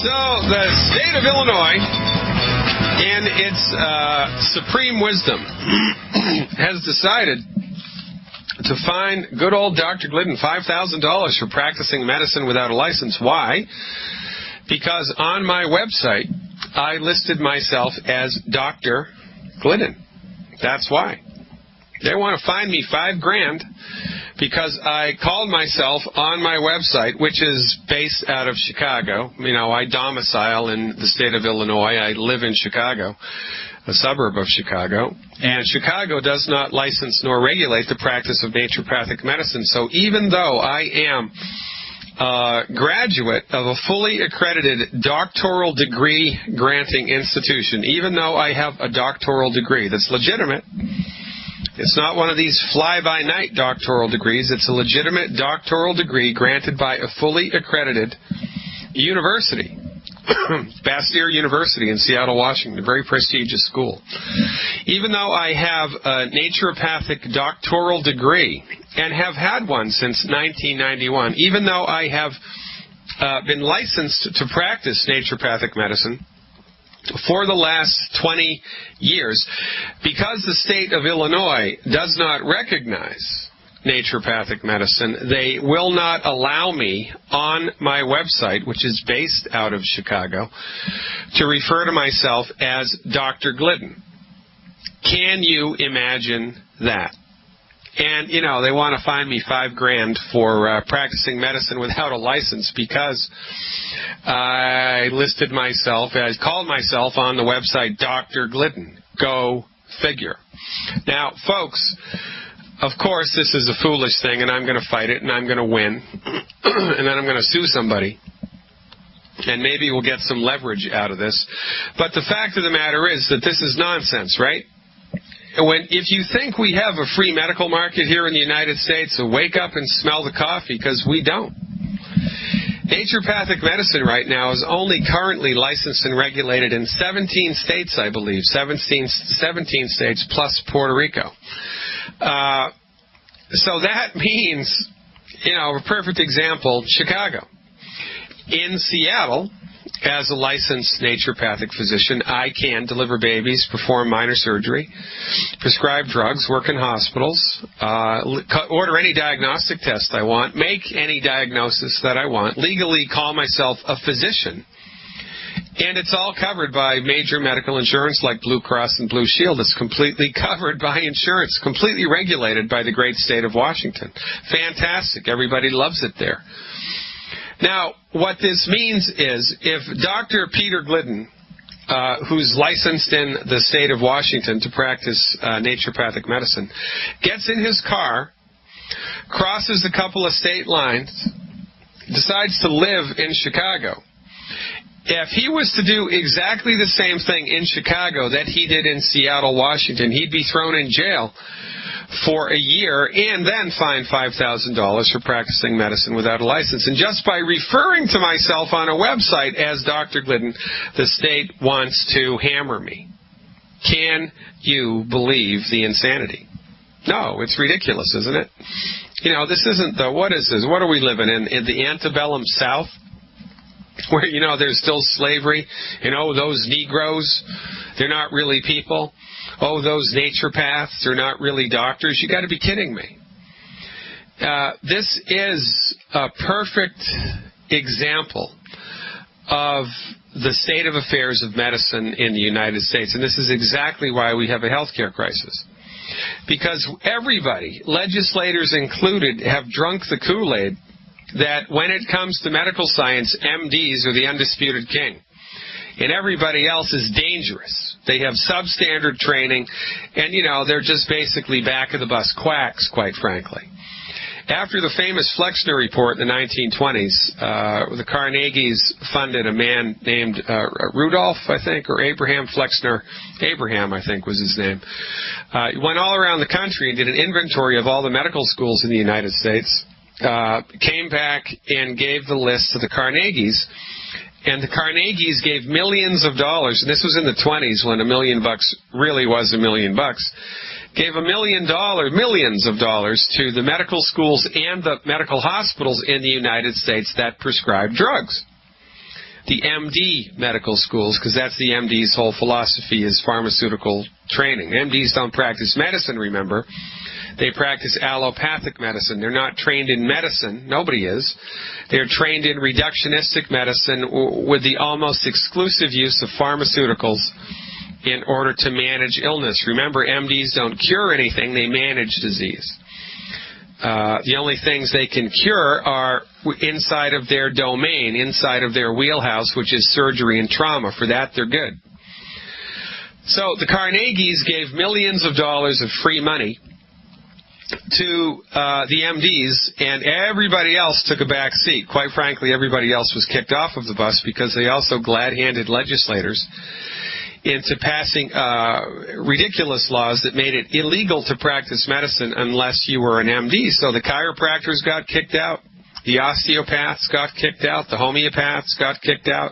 So, the state of Illinois, in its supreme wisdom, has decided to fine good old Dr. Glidden $5,000 for practicing medicine without a license. Why? Because on my website, I listed myself as Dr. Glidden. That's why. They want to fine me $5,000 because I called myself on my website, which is based out of Chicago. You know, I domicile in the state of Illinois. I live in Chicago, a suburb of Chicago. And Chicago does not license nor regulate the practice of naturopathic medicine. So even though I am a graduate of a fully accredited doctoral degree granting institution, even though I have a doctoral degree that's legitimate, it's not one of these fly-by-night doctoral degrees. It's a legitimate doctoral degree granted by a fully accredited university. Bastyr University in Seattle, Washington, a very prestigious school. Even though I have a naturopathic doctoral degree and have had one since 1991, even though I have been licensed to practice naturopathic medicine for the last 20 years, because the state of Illinois does not recognize naturopathic medicine, they will not allow me on my website, which is based out of Chicago, to refer to myself as Dr. Glidden. Can you imagine that? And, you know, they want to fine me $5,000 for practicing medicine without a license because I listed myself, I called myself on the website Dr. Glidden. Go figure. Now, folks, of course, this is a foolish thing, and I'm going to fight it, and I'm going to win, and then I'm going to sue somebody, and maybe we'll get some leverage out of this. But the fact of the matter is that this is nonsense, right? If you think we have a free medical market here in the United States, so wake up and smell the coffee, because we don't. Naturopathic medicine right now is only currently licensed and regulated in 17 states, I believe, 17 states plus Puerto Rico. So that means, you know, a perfect example, Chicago. In Seattle, as a licensed naturopathic physician, I can deliver babies, perform minor surgery, prescribe drugs, work in hospitals, order any diagnostic test I want, make any diagnosis that I want, legally call myself a physician. And it's all covered by major medical insurance like Blue Cross and Blue Shield. It's completely covered by insurance, completely regulated by the great state of Washington. Fantastic. Everybody loves it there. Now, what this means is if Dr. Peter Glidden, who's licensed in the state of Washington to practice naturopathic medicine, gets in his car, crosses a couple of state lines, decides to live in Chicago, if he was to do exactly the same thing in Chicago that he did in Seattle, Washington, he'd be thrown in jail for a year and then fined $5,000 for practicing medicine without a license. And just by referring to myself on a website as Dr. Glidden, the state wants to hammer me. Can you believe the insanity? No, it's ridiculous, isn't it? You know, this isn't the, what is this? What are we living in the antebellum South? Where, you know, there's still slavery, and oh, those Negroes, they're not really people. Oh, those naturopaths, they're not really doctors. You got to be kidding me. This is a perfect example of the state of affairs of medicine in the United States, and this is exactly why we have a healthcare crisis. Because everybody, legislators included, have drunk the Kool-Aid that when it comes to medical science, MDs are the undisputed king. And everybody else is dangerous. They have substandard training, and, you know, they're just basically back-of-the-bus quacks, quite frankly. After the famous Flexner report in the 1920s, the Carnegies funded a man named Rudolph, I think, or Abraham Flexner. Abraham, I think, was his name. He went all around the country and did an inventory of all the medical schools in the United States. Came back and gave the list to the Carnegies, and the Carnegies gave millions of dollars, and this was in the 20s when $1 million really was $1 million, gave millions of dollars to the medical schools and the medical hospitals in the United States that prescribed drugs. the MD medical schools, because that's the MD's whole philosophy is pharmaceutical training. MDs don't practice medicine, remember. They practice allopathic medicine. They're not trained in medicine. Nobody is. They're trained in reductionistic medicine with the almost exclusive use of pharmaceuticals in order to manage illness. Remember, MDs don't cure anything. They manage disease. The only things they can cure are inside of their domain, inside of their wheelhouse, which is surgery and trauma. For that, they're good. So the Carnegies gave millions of dollars of free money to the MDs, and everybody else took a back seat. Quite frankly, everybody else was kicked off of the bus because they also glad-handed legislators into passing ridiculous laws that made it illegal to practice medicine unless you were an MD. So the chiropractors got kicked out. The osteopaths got kicked out. The homeopaths got kicked out.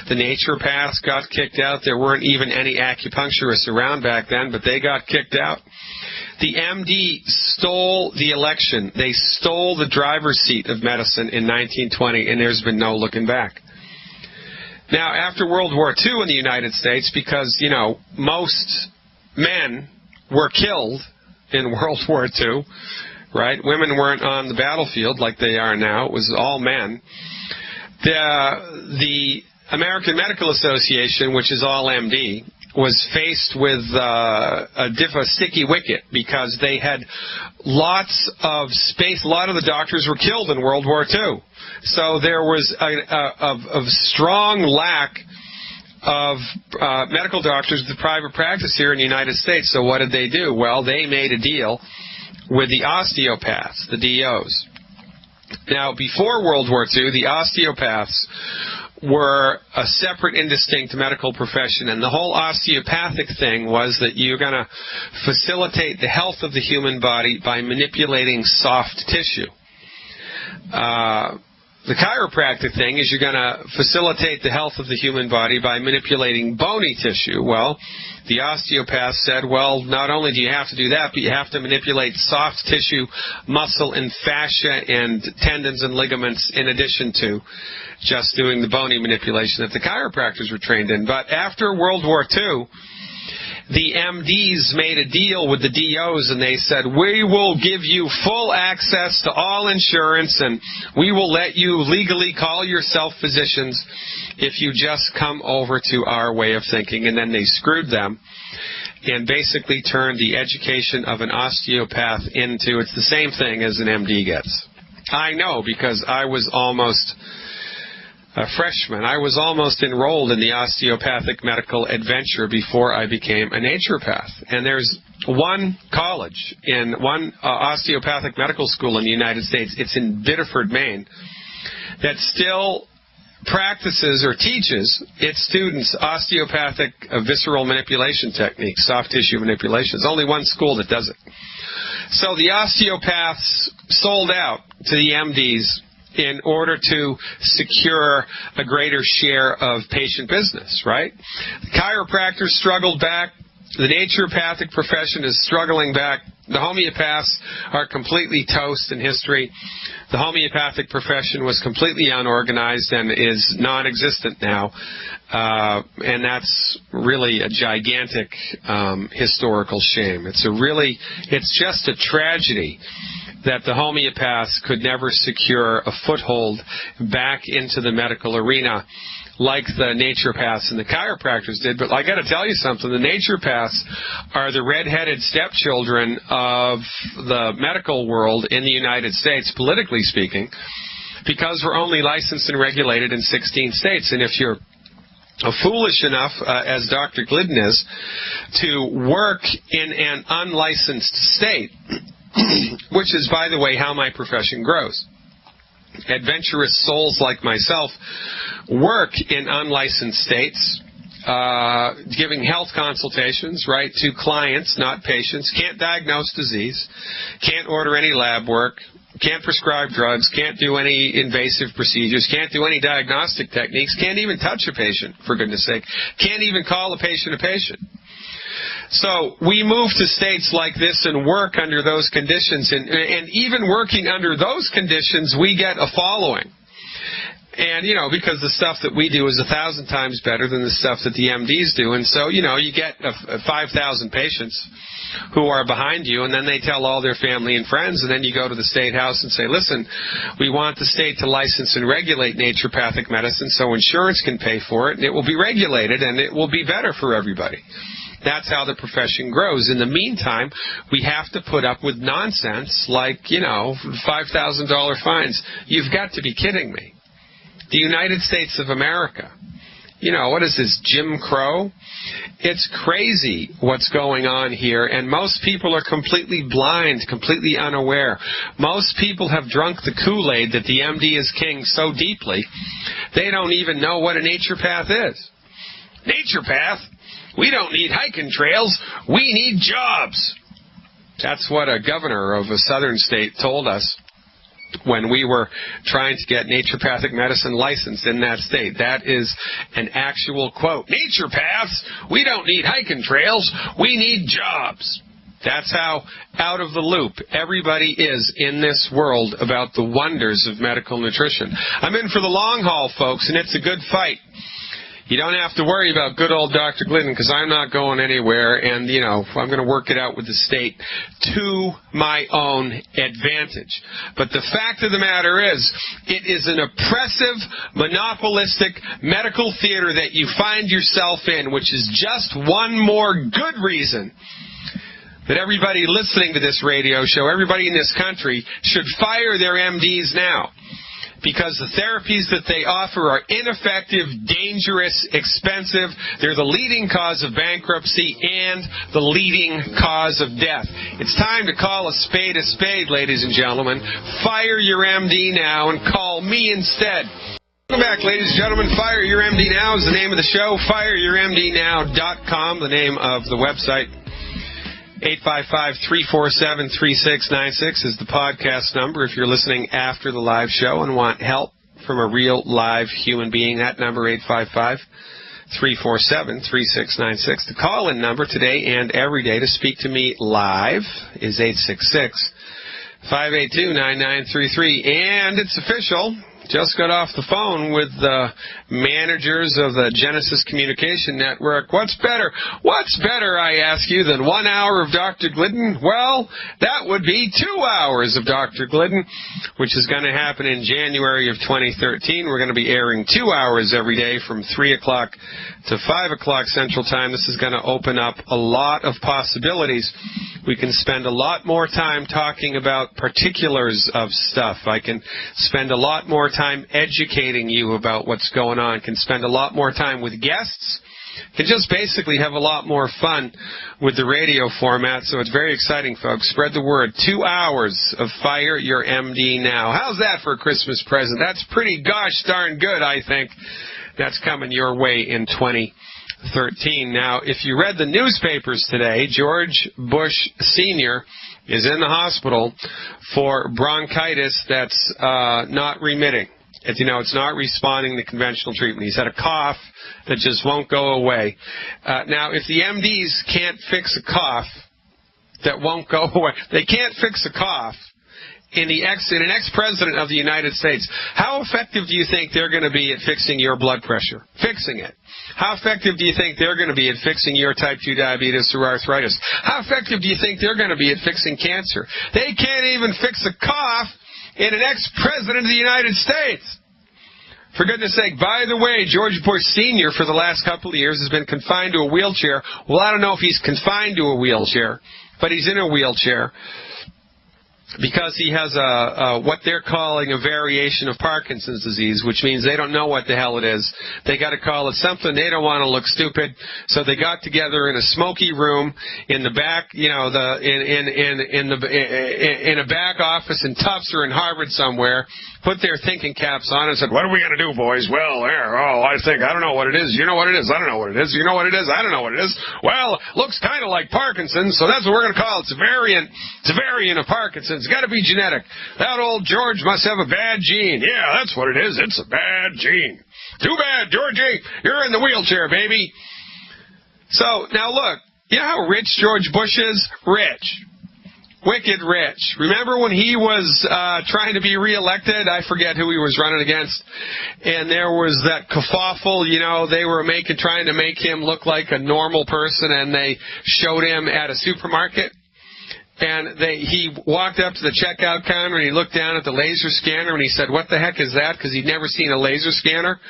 The naturopaths got kicked out. There weren't even any acupuncturists around back then, but they got kicked out. The MD stole the election. They stole the driver's seat of medicine in 1920, and there's been no looking back. Now, after World War II in the United States, because, you know, most men were killed in World War II, right? Women weren't on the battlefield like they are now. It was all men. The American Medical Association, which is all MD, was faced with a sticky wicket because they had lots of space. A lot of the doctors were killed in World War II. So there was a strong lack of medical doctors with private practice here in the United States. So what did they do? Well, they made a deal with the osteopaths, the DOs. Now, before World War II, the osteopaths were a separate and distinct medical profession, and the whole osteopathic thing was that you're going to facilitate the health of the human body by manipulating soft tissue. The chiropractic thing is you're going to facilitate the health of the human body by manipulating bony tissue. Well, the osteopath said, well, not only do you have to do that, but you have to manipulate soft tissue, muscle and fascia and tendons and ligaments in addition to just doing the bony manipulation that the chiropractors were trained in. But after World War II, the MDs made a deal with the DOs, and they said, we will give you full access to all insurance, and we will let you legally call yourself physicians if you just come over to our way of thinking. And then they screwed them and basically turned the education of an osteopath into, it's the same thing as an MD gets. I know, because I was almost a freshman. I was almost enrolled in the osteopathic medical adventure before I became a naturopath. And there's one college, in one osteopathic medical school in the United States, it's in Biddeford, Maine, that still practices or teaches its students osteopathic visceral manipulation techniques, soft tissue manipulation. There's only one school that does it. So the osteopaths sold out to the MDs in order to secure a greater share of patient business, right? The chiropractors struggled back. The naturopathic profession is struggling back. The homeopaths are completely toast in history. The homeopathic profession was completely unorganized and is non-existent now. And that's really a gigantic historical shame. It's just a tragedy that the homeopaths could never secure a foothold back into the medical arena like the naturopaths and the chiropractors did. But I got to tell you something, the naturopaths are the redheaded stepchildren of the medical world in the United States, politically speaking, because we're only licensed and regulated in 16 states. And if you're foolish enough, as Dr. Glidden is, to work in an unlicensed state, which is, by the way, how my profession grows. Adventurous souls like myself work in unlicensed states, giving health consultations, right, to clients, not patients, can't diagnose disease, can't order any lab work, can't prescribe drugs, can't do any invasive procedures, can't do any diagnostic techniques, can't even touch a patient, for goodness sake, can't even call a patient a patient. So we move to states like this and work under those conditions, and even working under those conditions, we get a following. And, because the stuff that we do is 1,000 times better than the stuff that the MDs do. And so, you get 5,000 patients who are behind you, and then they tell all their family and friends, and then you go to the State House and say, listen, we want the state to license and regulate naturopathic medicine so insurance can pay for it, and it will be regulated, and it will be better for everybody. That's how the profession grows. In the meantime, we have to put up with nonsense like, $5,000 fines. You've got to be kidding me. The United States of America. What is this, Jim Crow? It's crazy what's going on here, and most people are completely blind, completely unaware. Most people have drunk the Kool-Aid that the MD is king so deeply, they don't even know what a naturopath is. Naturopath? We don't need hiking trails. We need jobs. That's what a governor of a southern state told us when we were trying to get naturopathic medicine licensed in that state. That is an actual quote. Naturopaths, we don't need hiking trails, we need jobs. That's how out of the loop everybody is in this world about the wonders of medical nutrition. I'm in for the long haul, folks, and it's a good fight. You don't have to worry about good old Dr. Glidden because I'm not going anywhere, and, I'm going to work it out with the state to my own advantage. But the fact of the matter is, it is an oppressive, monopolistic medical theater that you find yourself in, which is just one more good reason that everybody listening to this radio show, everybody in this country, should fire their MDs now. Because the therapies that they offer are ineffective, dangerous, expensive. They're the leading cause of bankruptcy and the leading cause of death. It's time to call a spade, ladies and gentlemen. Fire your MD now and call me instead. Welcome back, ladies and gentlemen. Fire Your MD Now is the name of the show. FireYourMDNow.com, the name of the website. 855-347-3696 is the podcast number if you're listening after the live show and want help from a real live human being. That number, 855-347-3696. The call-in number today and every day to speak to me live is 866-582-9933. And it's official. Just got off the phone with the managers of the Genesis Communication Network. What's better? What's better, I ask you, than 1 hour of Dr. Glidden? Well, that would be 2 hours of Dr. Glidden, which is going to happen in January of 2013. We're going to be airing 2 hours every day from 3 o'clock to 5 o'clock Central Time. This is going to open up a lot of possibilities. We can spend a lot more time talking about particulars of stuff. I can spend a lot more time educating you about what's going on. Can spend a lot more time with guests. Can just basically have a lot more fun with the radio format. So it's very exciting, folks. Spread the word. 2 hours of Fire Your MD Now. How's that for a Christmas present? That's pretty gosh darn good, I think. That's coming your way in 2013. Now, if you read the newspapers today, George Bush Sr. is in the hospital for bronchitis that's not remitting. It's not responding to conventional treatment. He's had a cough that just won't go away. Now, if the MDs can't fix a cough that won't go away, they can't fix a cough in an ex-president of the United States, how effective do you think they're going to be at fixing your blood pressure? Fixing it. How effective do you think they're going to be at fixing your type 2 diabetes or arthritis? How effective do you think they're going to be at fixing cancer? They can't even fix a cough in an ex-president of the United States. For goodness sake, by the way, George Bush Sr. for the last couple of years has been confined to a wheelchair. Well, I don't know if he's confined to a wheelchair, but he's in a wheelchair because he has what they're calling a variation of Parkinson's disease, which means they don't know what the hell it is. They got to call it something. They don't want to look stupid, so they got together in a smoky room in the back, in a back office in Tufts or in Harvard somewhere. Put their thinking caps on and said, "What are we going to do, boys?" "Well, I don't know what it is. You know what it is? I don't know what it is. You know what it is? I don't know what it is." "Well, looks kind of like Parkinson's, so that's what we're going to call it. It's a variant of Parkinson's. It's got to be genetic. That old George must have a bad gene." "Yeah, that's what it is. It's a bad gene." "Too bad, Georgie. You're in the wheelchair, baby." So, now look, you know how rich George Bush is? Rich. Wicked rich. Remember when he was trying to be reelected? I forget who he was running against. And there was that kerfuffle, they were trying to make him look like a normal person, and they showed him at a supermarket. And he walked up to the checkout counter, and he looked down at the laser scanner, and he said, "What the heck is that?" Because he'd never seen a laser scanner.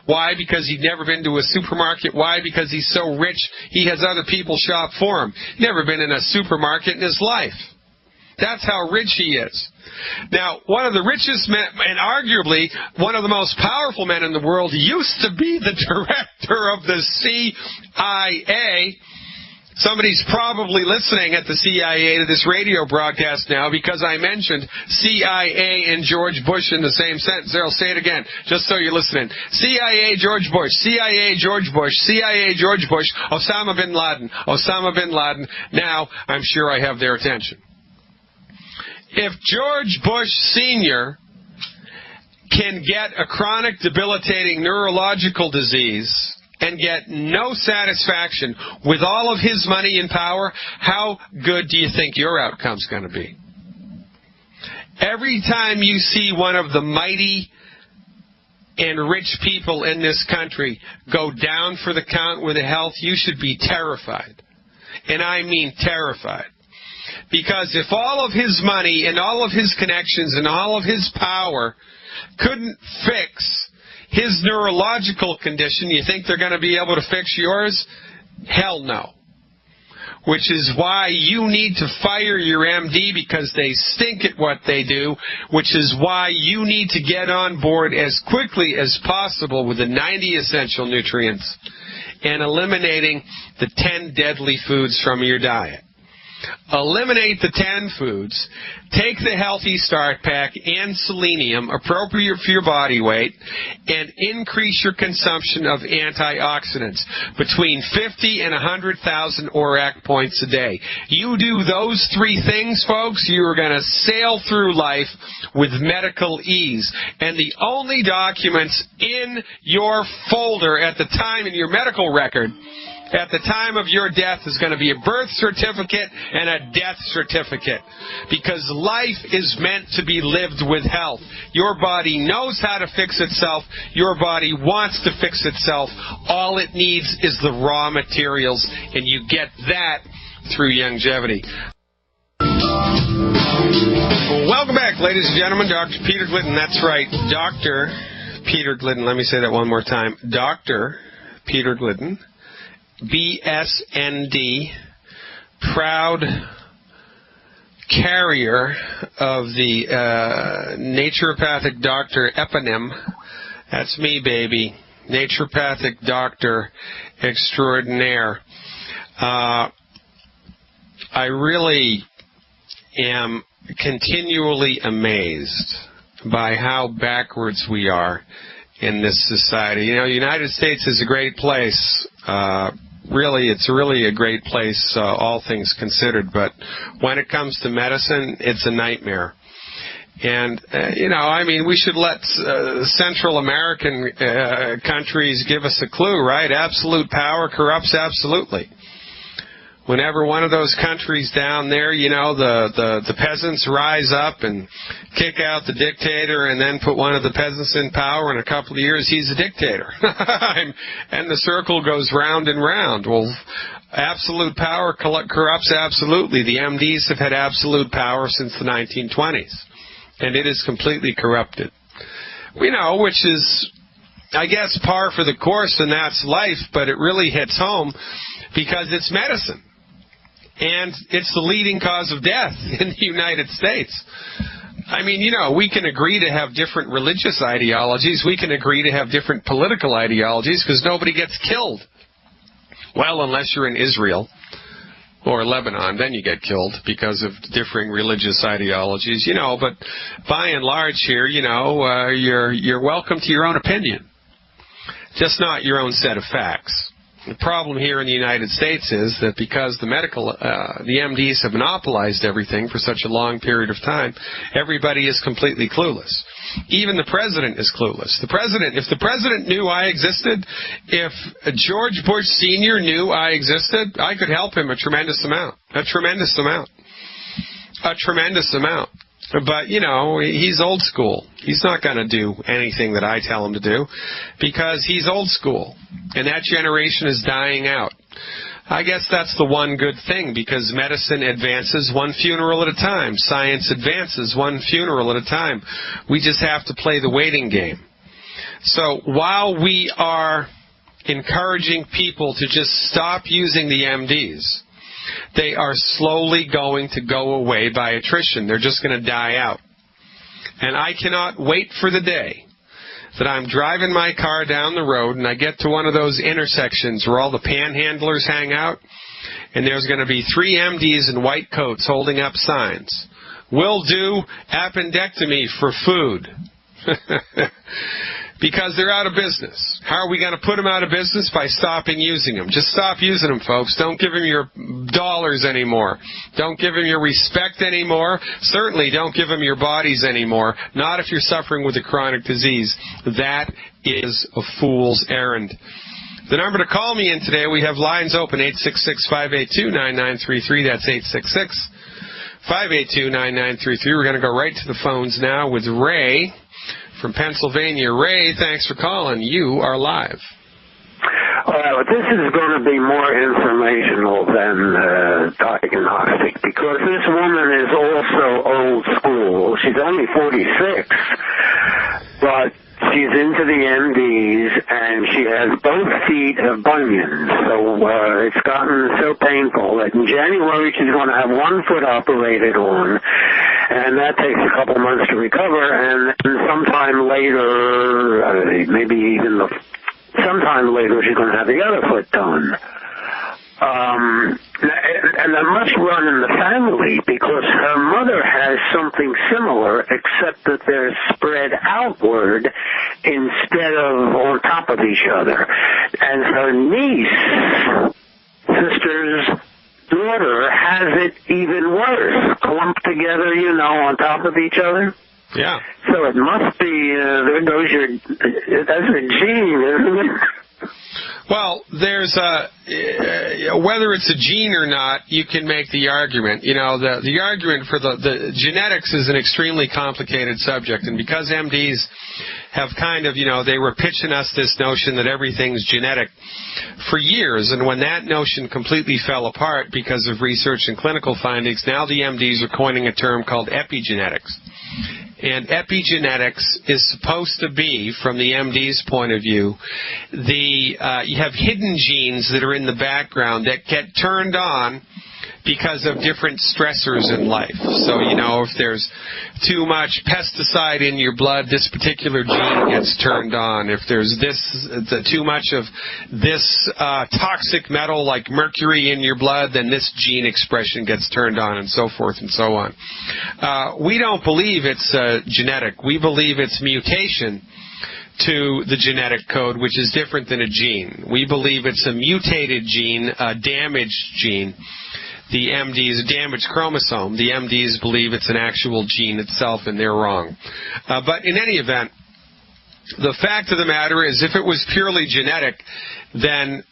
Why? Because he'd never been to a supermarket. Why? Because he's so rich, he has other people shop for him. Never been in a supermarket in his life. That's how rich he is. Now, one of the richest men, and arguably one of the most powerful men in the world, used to be the director of the CIA. Somebody's probably listening at the CIA to this radio broadcast now because I mentioned CIA and George Bush in the same sentence. I'll say it again, just so you're listening. CIA, George Bush. CIA, George Bush. CIA, George Bush. Osama bin Laden. Osama bin Laden. Now, I'm sure I have their attention. If George Bush Sr. can get a chronic debilitating neurological disease and get no satisfaction with all of his money and power, how good do you think your outcome's going to be? Every time you see one of the mighty and rich people in this country go down for the count with health, you should be terrified. And I mean terrified. Because if all of his money and all of his connections and all of his power couldn't fix his neurological condition, you think they're going to be able to fix yours? Hell no. Which is why you need to fire your MD, because they stink at what they do, which is why you need to get on board as quickly as possible with the 90 essential nutrients and eliminating the 10 deadly foods from your diet. Eliminate the 10 foods, take the Healthy Start Pack and selenium, appropriate for your body weight, and increase your consumption of antioxidants between 50 and 100,000 ORAC points a day. You do those 3 things, folks, you are going to sail through life with medical ease. And the only documents in your folder at the time in your medical record at the time of your death is going to be a birth certificate and a death certificate. Because life is meant to be lived with health. Your body knows how to fix itself. Your body wants to fix itself. All it needs is the raw materials, and you get that through longevity. Welcome back, ladies and gentlemen. Dr. Peter Glidden. That's right, Dr. Peter Glidden. Let me say that one more time. Dr. Peter Glidden. BSND, proud carrier of the naturopathic doctor eponym. That's me, baby. Naturopathic doctor extraordinaire. I really am continually amazed by how backwards we are in this society. The United States is a great place. It's really a great place, all things considered. But when it comes to medicine, it's a nightmare. And, we should let Central American countries give us a clue, right? Absolute power corrupts absolutely. Whenever one of those countries down there, the peasants rise up and kick out the dictator and then put one of the peasants in power, in a couple of years he's a dictator. And the circle goes round and round. Well, absolute power corrupts absolutely. The MDs have had absolute power since the 1920s. And it is completely corrupted. Which is, I guess, par for the course, and that's life, but it really hits home because it's medicine. And it's the leading cause of death in the United States. We can agree to have different religious ideologies. We can agree to have different political ideologies because nobody gets killed. Well, unless you're in Israel or Lebanon, then you get killed because of differing religious ideologies. But by and large here, you're welcome to your own opinion, just not your own set of facts. The problem here in the United States is that because the MDs have monopolized everything for such a long period of time, everybody is completely clueless. Even the president is clueless. If the president knew I existed, if George Bush Sr. knew I existed, I could help him a tremendous amount. a tremendous amount. But, you know, he's old school. He's not going to do anything that I tell him to do because he's old school. And that generation is dying out. I guess that's the one good thing because medicine advances one funeral at a time. Science advances one funeral at a time. We just have to play the waiting game. So while we are encouraging people to just stop using the MDs, they are slowly going to go away by attrition. They're just going to die out. And I cannot wait for the day that I'm driving my car down the road and I get to one of those intersections where all the panhandlers hang out, and there's going to be 3 MDs in white coats holding up signs. Will do appendectomy for food. Because they're out of business. How are we going to put them out of business? By stopping using them. Just stop using them, folks. Don't give them your dollars anymore. Don't give them your respect anymore. Certainly don't give them your bodies anymore. Not if you're suffering with a chronic disease. That is a fool's errand. The number to call me in today, we have lines open, 866-582-9933. That's 866-582-9933. We're going to go right to the phones now with Ray from Pennsylvania. Ray, thanks for calling. You are live. This is going to be more informational than diagnostic because this woman is also old school. She's only 46, but she's into the MDs, and she has both feet have bunions. So it's gotten so painful that in January she's going to have one foot operated on, and that takes a couple months to recover, and sometime later, sometime later, she's going to have the other foot done. And that must run in the family because her mother has something similar, except that they're spread outward instead of on top of each other. And her niece, sister's daughter, has it even worse, clumped together, on top of each other. Yeah. So it must be, there goes that's a gene, isn't it? Well, there's whether it's a gene or not, you can make the argument. The argument for the genetics is an extremely complicated subject, and because MDs have kind of, they were pitching us this notion that everything's genetic for years, and when that notion completely fell apart because of research and clinical findings, now the MDs are coining a term called epigenetics. And epigenetics is supposed to be, from the MD's point of view, you have hidden genes that are in the background that get turned on because of different stressors in life. So, if there's too much pesticide in your blood, this particular gene gets turned on. If there's too much of this toxic metal like mercury in your blood, then this gene expression gets turned on, and so forth and so on. We don't believe it's genetic. We believe it's mutation to the genetic code, which is different than a gene. We believe it's a mutated gene, a damaged gene. The MDs, a damaged chromosome. The MDs believe it's an actual gene itself, and they're wrong. But in any event, the fact of the matter is, if it was purely genetic, then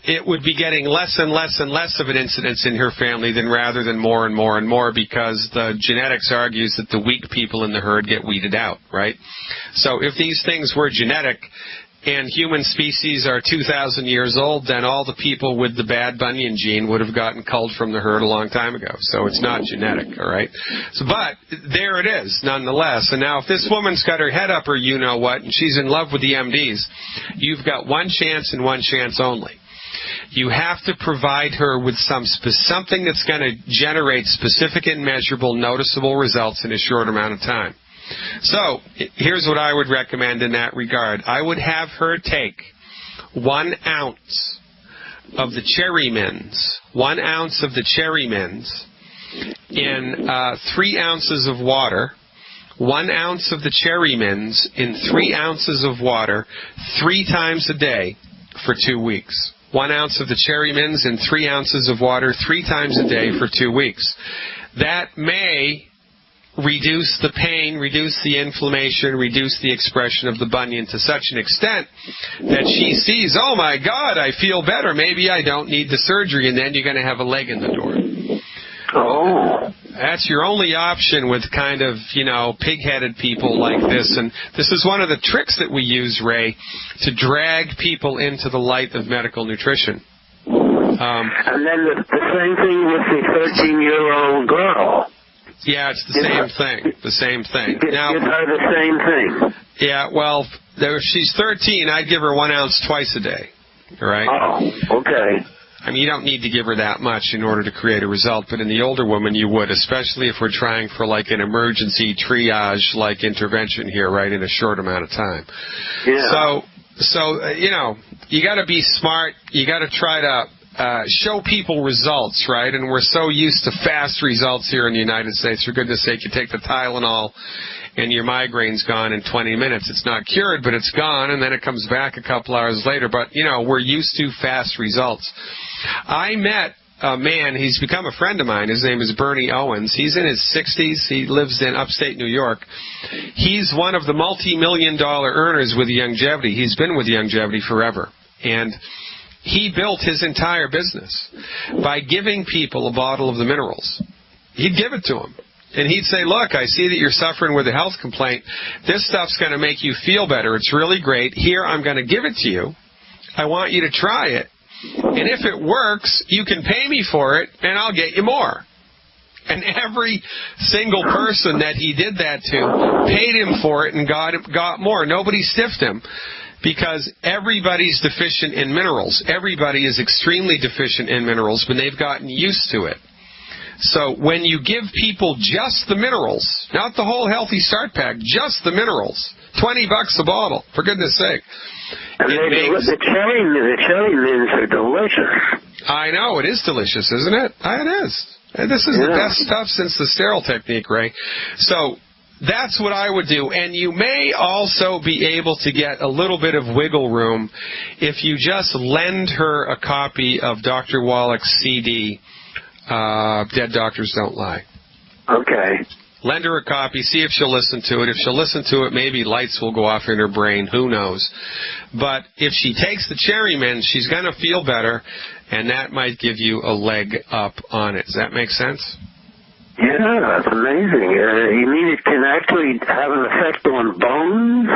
it would be getting less and less and less of an incidence in her family rather than more and more and more, because the genetics argues that the weak people in the herd get weeded out, right? So if these things were genetic, and human species are 2,000 years old, then all the people with the bad bunion gene would have gotten culled from the herd a long time ago. So it's not genetic, all right? But there it is, nonetheless. And now if this woman's got her head up her you-know-what, and she's in love with the MDs, you've got one chance and one chance only. You have to provide her with something that's going to generate specific and measurable, noticeable results in a short amount of time. So, here's what I would recommend in that regard. I would have her take 1 ounce of the cherry mints, 1 ounce of the cherry mints in 3 ounces of water, 1 ounce of the cherry mints in 3 ounces of water 3 times a day for 2 weeks. 1 ounce of the cherry mints in 3 ounces of water 3 times a day for 2 weeks. That may reduce the pain, reduce the inflammation, reduce the expression of the bunion to such an extent that she sees, oh my God, I feel better. Maybe I don't need the surgery, and then you're going to have a leg in the door. Oh. That's your only option with kind of, pig-headed people like this. And this is one of the tricks that we use, Ray, to drag people into the light of medical nutrition. And then the same thing with the 13-year-old girl. Yeah, it's the same thing. The same thing. Now, give her the same thing. Yeah, well, if she's 13, I'd give her 1 ounce twice a day. All right? Oh, okay. I mean, you don't need to give her that much in order to create a result, but in the older woman you would, especially if we're trying for like an emergency triage-like intervention here, right, in a short amount of time. Yeah. So you got to be smart. You got to try to show people results, right? And we're so used to fast results here in the United States. For goodness sake, you take the Tylenol and your migraine's gone in 20 minutes. It's not cured, but it's gone, and then it comes back a couple hours later. But, we're used to fast results. I met a man, he's become a friend of mine. His name is Bernie Owens. He's in his 60s. He lives in upstate New York. He's one of the multi-million-dollar earners with Youngevity. He's been with Youngevity forever. And he built his entire business by giving people a bottle of the minerals. He'd give it to them. And he'd say, look, I see that you're suffering with a health complaint. This stuff's going to make you feel better. It's really great. Here, I'm going to give it to you. I want you to try it. And if it works, you can pay me for it, and I'll get you more. And every single person that he did that to paid him for it and got more. Nobody stiffed him. Because everybody's deficient in minerals. Everybody is extremely deficient in minerals, but they've gotten used to it. So when you give people just the minerals, not the whole Healthy Start Pack, just the minerals, $20 a bottle, for goodness sake. And the cherry mints are delicious. I know, it is delicious, isn't it? It is. This is the best stuff since the sterile technique, Ray. So that's what I would do. And you may also be able to get a little bit of wiggle room if you just lend her a copy of Dr. Wallach's CD, Dead Doctors Don't Lie. Okay. Lend her a copy, see if she'll listen to it. If she'll listen to it, maybe lights will go off in her brain. Who knows? But if she takes the cherry mint, she's going to feel better, and that might give you a leg up on it. Does that make sense? Yeah, that's amazing. You mean it can actually have an effect on bones?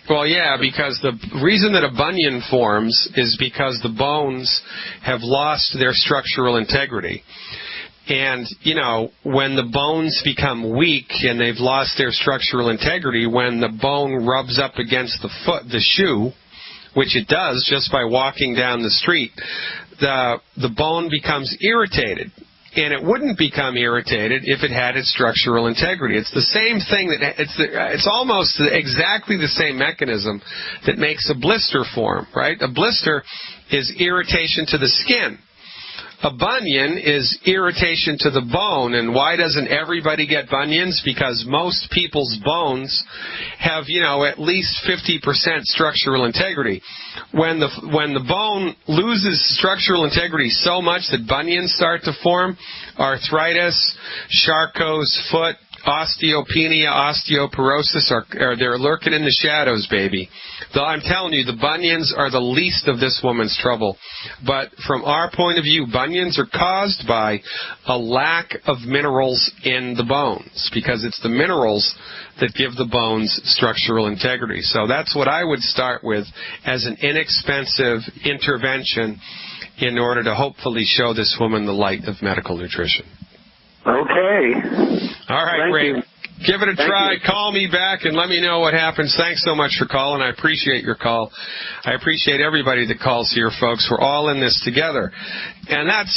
Well, yeah, because the reason that a bunion forms is because the bones have lost their structural integrity. And, when the bones become weak and they've lost their structural integrity, when the bone rubs up against the shoe, which it does just by walking down the street, the bone becomes irritated. And it wouldn't become irritated if it had its structural integrity. It's the same thing it's almost exactly the same mechanism that makes a blister form, right? A blister is irritation to the skin. A bunion is irritation to the bone. And why doesn't everybody get bunions? Because most people's bones have, at least 50% structural integrity. When the bone loses structural integrity so much that bunions start to form, arthritis, Charcot's foot, osteopenia, osteoporosis, they're lurking in the shadows, baby. I'm telling you, the bunions are the least of this woman's trouble. But from our point of view, bunions are caused by a lack of minerals in the bones, because it's the minerals that give the bones structural integrity. So that's what I would start with as an inexpensive intervention in order to hopefully show this woman the light of medical nutrition. Okay. All right, Thank Ray. you. Give it a try. You. Call me back and let me know what happens. Thanks so much for calling. I appreciate your call. I appreciate everybody that calls here, folks. We're all in this together. And that's,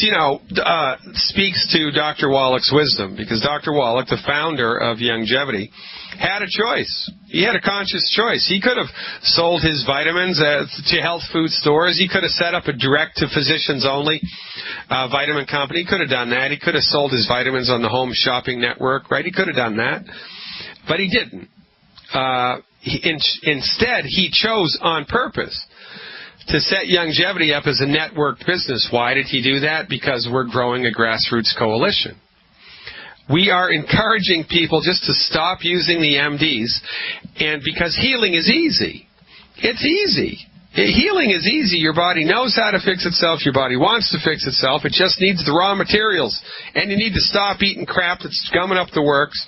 speaks to Dr. Wallach's wisdom, because Dr. Wallach, the founder of Youngevity, had a choice. He had a conscious choice. He could have sold his vitamins to health food stores. He could have set up a direct-to-physicians-only vitamin company. He could have done that. He could have sold his vitamins on the Home Shopping Network, right? He could have done that. But he didn't. Instead, he chose on purpose to set Youngevity up as a networked business. Why did he do that? Because we're growing a grassroots coalition. We are encouraging people just to stop using the MDs, and because healing is easy. It's easy. Healing is easy. Your body knows how to fix itself. Your body wants to fix itself. It just needs the raw materials. And you need to stop eating crap that's gumming up the works.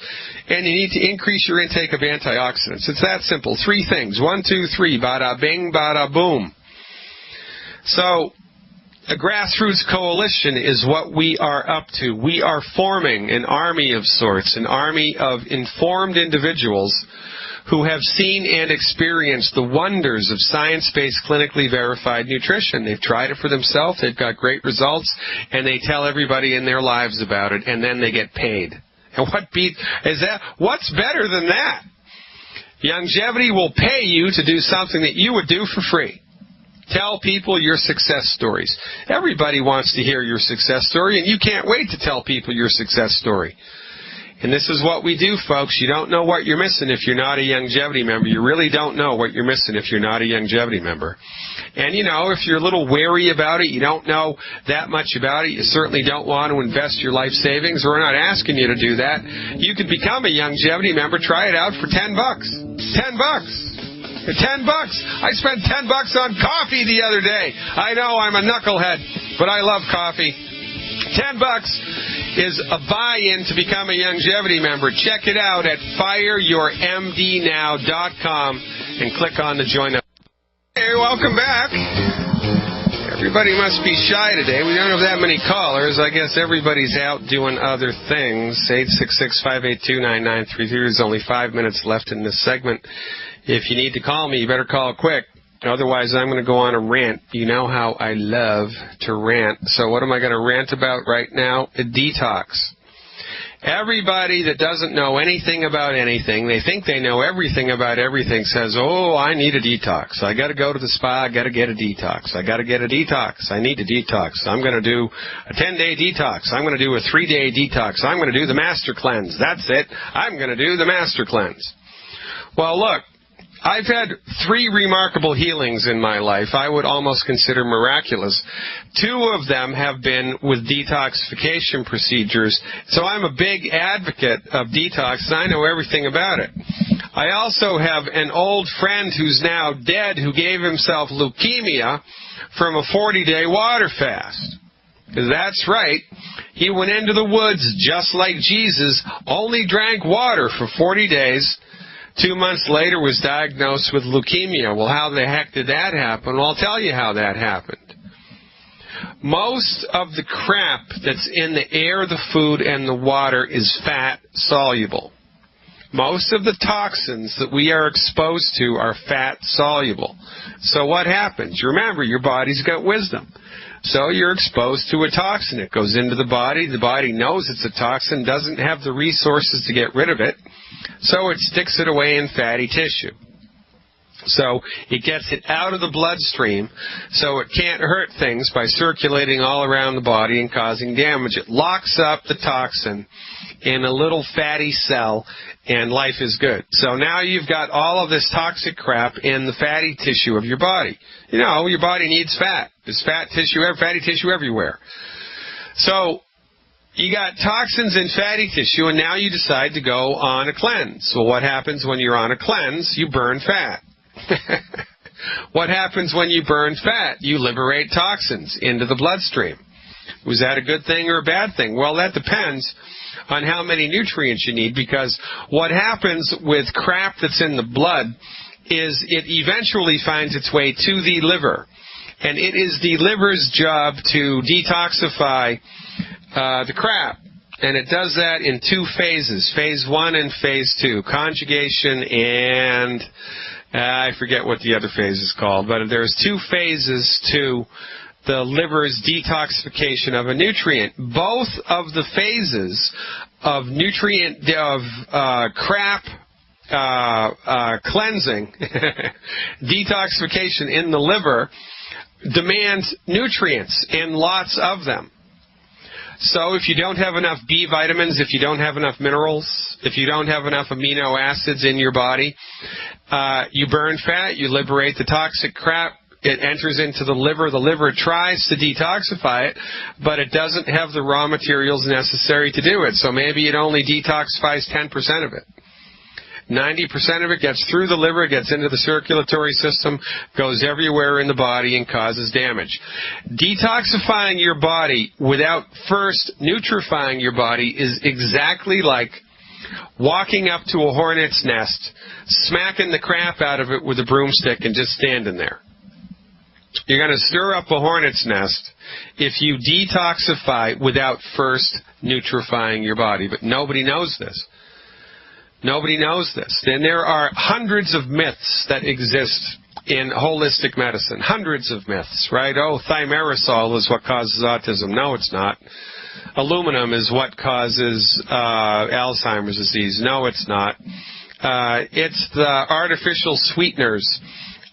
And you need to increase your intake of antioxidants. It's that simple. 3 things. 1, 2, 3. Bada bing, bada boom. So, a grassroots coalition is what we are up to. We are forming an army of sorts, an army of informed individuals who have seen and experienced the wonders of science-based, clinically verified nutrition. They've tried it for themselves, they've got great results, and they tell everybody in their lives about it, and then they get paid. And what's better than that? Longevity will pay you to do something that you would do for free. Tell people your success stories. Everybody wants to hear your success story, and you can't wait to tell people your success story. And this is what we do, folks. You don't know what you're missing if you're not a Longevity member. You really don't know what you're missing if you're not a Longevity member. And, if you're a little wary about it, you don't know that much about it, you certainly don't want to invest your life savings. We're not asking you to do that. You could become a Longevity member. Try it out for $10. $10. $10. I spent $10 on coffee the other day. I know I'm a knucklehead, but I love coffee. $10 is a buy-in to become a Longevity member. Check it out at fireyourmdnow.com and click on the join up. Hey, welcome back. Everybody must be shy today. We don't have that many callers. I guess everybody's out doing other things. 866-582-9933. There's only 5 minutes left in this segment. If you need to call me, you better call quick. Otherwise, I'm going to go on a rant. You know how I love to rant. So what am I going to rant about right now? A detox. Everybody that doesn't know anything about anything, they think they know everything about everything, says, oh, I need a detox. I got to go to the spa. I got to get a detox. I got to get a detox. I need a detox. I'm going to do a 10-day detox. I'm going to do a 3-day detox. I'm going to do the master cleanse. That's it. I'm going to do the master cleanse. Well, look. I've had 3 remarkable healings in my life I would almost consider miraculous. 2 of them have been with detoxification procedures, so I'm a big advocate of detox, and I know everything about it. I also have an old friend who's now dead who gave himself leukemia from a 40-day water fast. That's right. He went into the woods just like Jesus, only drank water for 40 days. 2 months later was diagnosed with leukemia. Well, how the heck did that happen? Well, I'll tell you how that happened. Most of the crap that's in the air, the food, and the water is fat soluble. Most of the toxins that we are exposed to are fat soluble. So what happens? Remember, your body's got wisdom. So you're exposed to a toxin. It goes into the body. The body knows it's a toxin, doesn't have the resources to get rid of it. So it sticks it away in fatty tissue. So it gets it out of the bloodstream so it can't hurt things by circulating all around the body and causing damage. It locks up the toxin in a little fatty cell, and life is good. So now you've got all of this toxic crap in the fatty tissue of your body. Your body needs fat. There's fatty tissue everywhere. So you got toxins in fatty tissue, and now you decide to go on a cleanse. Well, what happens when you're on a cleanse? You burn fat. What happens when you burn fat? You liberate toxins into the bloodstream. Was that a good thing or a bad thing? Well, that depends on how many nutrients you need, because what happens with crap that's in the blood is it eventually finds its way to the liver. And it is the liver's job to detoxify the crap. And it does that in 2 phases, phase 1 and phase 2, conjugation and I forget what the other phase is called, but there's 2 phases to the liver's detoxification of a nutrient. Both of the phases of crap cleansing, detoxification in the liver demands nutrients and lots of them. So if you don't have enough B vitamins, if you don't have enough minerals, if you don't have enough amino acids in your body, you burn fat, you liberate the toxic crap, it enters into the liver tries to detoxify it, but it doesn't have the raw materials necessary to do it, so maybe it only detoxifies 10% of it. 90% of it gets through the liver, gets into the circulatory system, goes everywhere in the body and causes damage. Detoxifying your body without first nutrifying your body is exactly like walking up to a hornet's nest, smacking the crap out of it with a broomstick and just standing there. You're going to stir up a hornet's nest if you detoxify without first nutrifying your body. But nobody knows this. Nobody knows this. Then there are hundreds of myths that exist in holistic medicine. Hundreds of myths, right? Oh, thimerosal is what causes autism. No, it's not. Aluminum is what causes Alzheimer's disease. No, it's not. It's the artificial sweeteners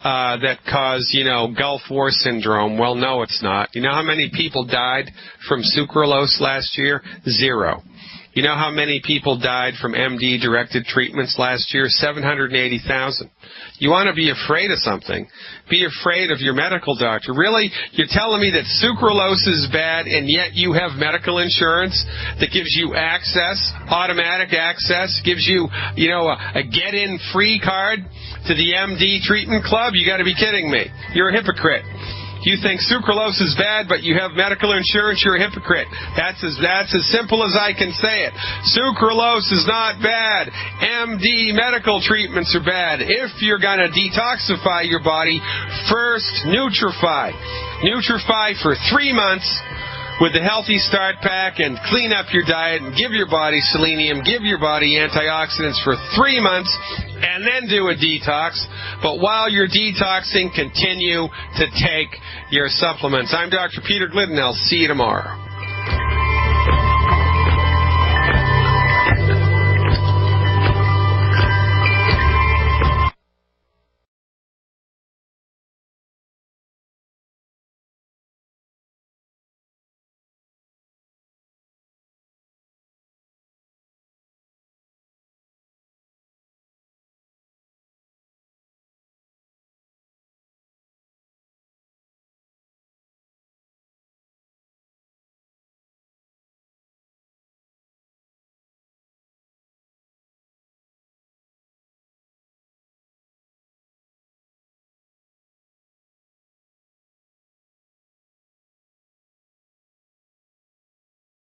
that cause, Gulf War syndrome. Well, no, it's not. You know how many people died from sucralose last year? 0. You know how many people died from MD-directed treatments last year? 780,000. You want to be afraid of something. Be afraid of your medical doctor. Really? You're telling me that sucralose is bad, and yet you have medical insurance that gives you access, automatic access, gives you, a get-in free card to the MD treatment club? You got to be kidding me. You're a hypocrite. You think sucralose is bad, but you have medical insurance, you're a hypocrite. That's as simple as I can say it. Sucralose is not bad. MD medical treatments are bad. If you're going to detoxify your body, first nutrify. Nutrify for 3 months with the Healthy Start Pack and clean up your diet and give your body selenium, give your body antioxidants for 3 months, and then do a detox. But while you're detoxing, continue to take your supplements. I'm Dr. Peter Glidden. I'll see you tomorrow.